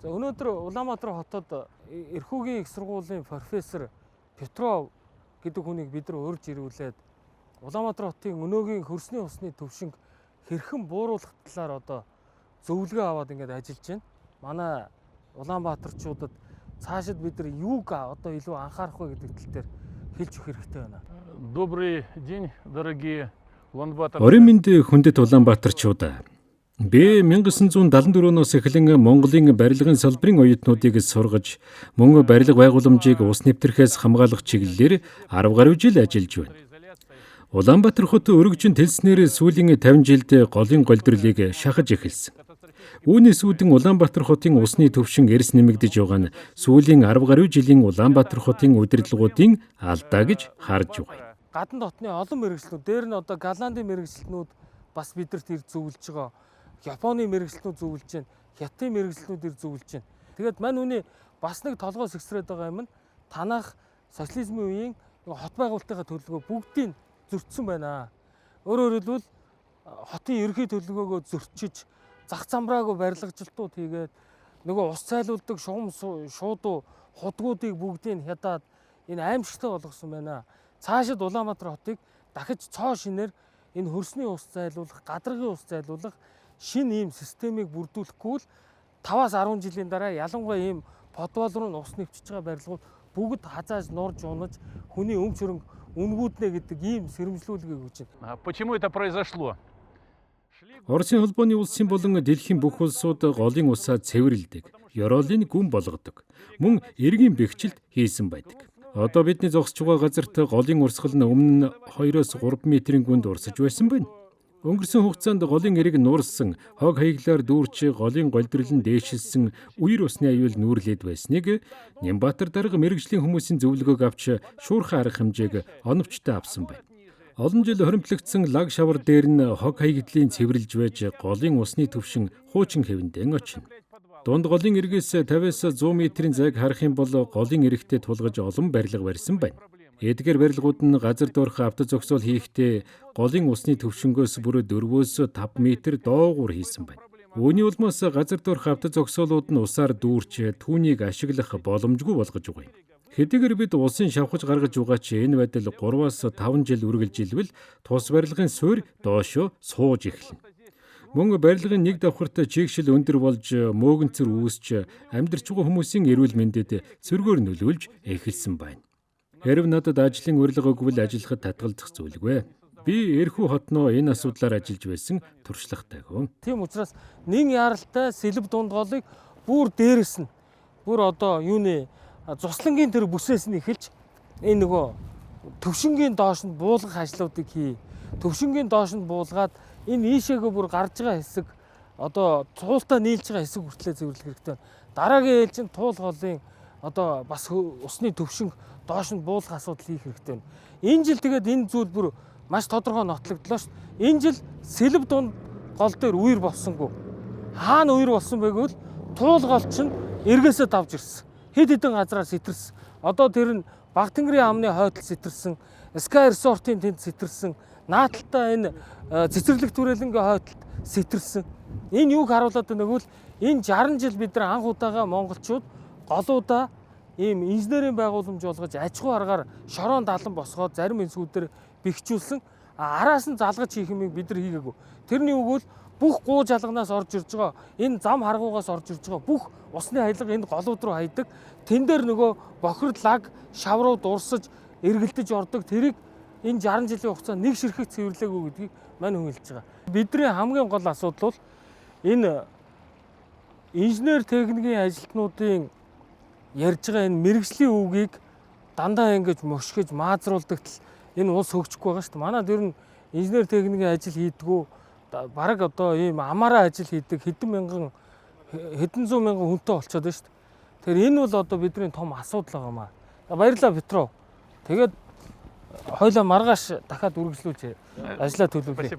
За өнөөдөр Улаанбаатар хотод эрхүүгийн их сургуулийн профессор Петров гэдэг хүнийг бид нар урьж ирүүлээд Улаанбаатар хотын өнөөгийн хөрсний усны төвшинг хэрхэн бууруулах талаар одоо зөвлөгөө аваад ингээд ажиллаж байна. Манай Улаанбаатарчуудад цаашид бид нар юуг одоо илүү анхаарах вэ гэдэг тал дээр хэлж өгөх хэрэгтэй байна. Добрый день, дорогие Улаанбаатар. Орон мэнд хүндэт Улаанбаатарчууд. Би 1974-өөс эхлэн Монголын барилгын салбарын оюутнуудыг сургаж, мөн барилга байгууламжийг ус нэвтрхээс хамгаалах чиглэлээр 10 гаруй жил ажиллаж байна. Улаанбаатар хот өргөжин тэлснээр сүүлийн 50 жилд голын голдролыг шахаж эхэлсэн. Үүнээс үүдэн Улаанбаатар хотын усны төвшин эрс нэмэгдэж байгаа нь сүүлийн 10 гаруй жилийн Улаанбаатар хотын удирдлагуудын алдаа гэж харж байна. Гадна дотны олон мэргэжлүүд, дээр нь одоо Голландын мэргэжлүүд бас бидэрт ирж зөвлөж байгаа. Японы мэргэжлүүд зөвлөж байна. Хятадын мэргэжлүүд ирж зөвлөж байна. Тэгээд мань үний бас нэг толгой сэгсрээд байгаа юм нь танах социализмын үеийн хот байгуулалтынхаа төлөвлөгөө бүгдийг зөрчсөн байна. Өөрөөр хэлбэл хотын ерөнхий төлөвлөгөөгөө зөрчиж, зах замраагүй барилгажилтууд хийгээд нөгөө ус цайлуулдаг шугам шуудуу худгуудыг бүгдийг хядаад энэ аимшигтай болгосон байна. Цаашид Улаанбаатар хотыг дахиж цоо шинээр энэ хөрсний ус зайлуулах, гадаргын ус зайлуулах шинэ ийм системийг бүрдүүлэхгүй л 5-10 жилийн дараа ялангуяа ийм подвал руу ус нэвчиж байгаа барилгууд бүгд хазааж нурж унаж хүний өмч хөрөнгө үнгүүднэ гэдэг ийм сэрэмжлүүлгийг өгч байна. Почему это произошло? Оросын холбооны улсын болон дэлхийн бүх улсууд голын усаа цэвэрлэдэг, ёроолын гүн болгодог, мөн эргийн бэхжилт хийсэн байдаг. Одоо бидний зогсож байгаа газарт голын урсгал нь өмнө нь 2-3 метрийн гүнд урсаж байсан байна. Өнгөрсөн хугацаанд голын эрэг нуурсан, хог хаяглаар дүүрч голын голдрол нь дээшилсэн үер усны аюул нүүрлээд байсныг Нямбатар дарга мэргэжлийн хүмүүсийн зөвлөгөөг авч шуурхай арга хэмжээг оновчтой авсан байна. Олон жил хоримтлагдсан лаг шавар дээр нь хог хаягдлын цэвэрлж байж голын усны төвшин хуучин хэвэндээ очино. Дунд голын эргээс 50-100 метрийн зайг харах юм бол голын эрэгтэй тулгаж олон барилга барьсан байна. Эдгээр барилгууд нь газар доорх автозогсоол хийхдээ голын усны төвшингөөс бүр 4-5 метр доогуур хийсэн байна. Үүний улмаас газар доорх автозогсоолууд нь усаар дүүрч түүнийг ашиглах боломжгүй болгож байгаа юм. Хэдийгээр бид усын шавхаж гаргаж байгаа ч энэ байдал 3-5 жил үргэлжилвэл тус барилгын суурь доошоо сууж эхэлнэ. Мөн барилгын нэг давхарт чигшил өндөр болж мөөгөнцөр үүсч амьдарч байгаа хүмүүсийн эрүүл мэндэд цөргөөр нөлөөлж эхэлсэн байна. Хэрв надад ажлын урилга өгвөл ажиллахад татгалзах зүйлгүй. Би эрхүү хотноо энэ асуудлаар ажиллаж байсан туршлагатай хүн. Тийм учраас нэн яралтай сэлб дунд голыг бүр дээрэс нь бүр одоо юуны цуслангийн тэр бүсээс нь эхэлж энэ нөгөө төвшингийн доош нь буулгах ажлуудыг хий. Төвшингийн доош нь буулгаад энэ ийшээгээ бүр гарч байгаа хэсэг одоо цуултаа нийлж байгаа хэсэг хүртлээр цэвэрлэх хэрэгтэй. Дараагийн ээлжинд туул голын одоо бас усны төвшинг доош нь буулгах асуудал хийх хэрэгтэй байна. Энэ жил тэгээд энэ зүйл бүр маш тодорхой нотлогдлоо шүү дээ. Энэ жил сэлб дунд гол дээр үер болсонгүй. Хаана үер болсон бэ гэвэл туул гол чинь эргээсээ давж ирсэн. Хэд хэдэн газраар сэтэрсэн. Одоо тэр нь Багтангэрийн амны хойдол сэтэрсэн, Sky Resort-ын тэнд сэтэрсэн, нааталтаа энэ цэцэрлэг түрээлэнгийн хойдолд сэтэрсэн. Энэ юуг харуулдаг вэ гэвэл энэ 60 жил бид нар анх удаага монголчууд голуудаа ийм инженерийн байгууламж болгож аж ахуй аргаар шороон далан босгоод зарим энсгүүдээр бэхжүүлсэн араас нь залгаж хийх юмыг бид нар хийгээгүй. Тэрний үгэл бүх гуу жалганаас орж ирж байгаа энэ зам харгуугаас орж ирж байгаа бүх усны хаялга энэ голууд руу хайдаг. Тэн дээр нөгөө бохир лаг шаврууд урсаж эргэлдэж ордог. Тэрийг энэ 60 жилийн хугацаанд нэг ширхэг цэвэрлээгүй гэдгийг мань хүн хэлж байгаа. Бидний хамгийн гол асуудал бол энэ инженер техникийн ажилтнуудын ярьж байгаа энэ мэргэжлийн үгийг дандаа ингэж мөшгөж маазруулдаг тал энэ улс хөгжихгүй байгаа шүү дээ. Манайд ер нь инженер техникийн ажил хийдгүү бараг одоо ийм амаараа ажил хийдэг хэдэн зуун мянган хүнтэй болчиход байна шүү дээ. Тэгэхээр энэ бол одоо бидний том асуудал байгаа маа. Баярлалаа Петров. Тэгээд хойлоо маргааш дахиад үргэлжлүүлж ажиллаа төлөвлөе.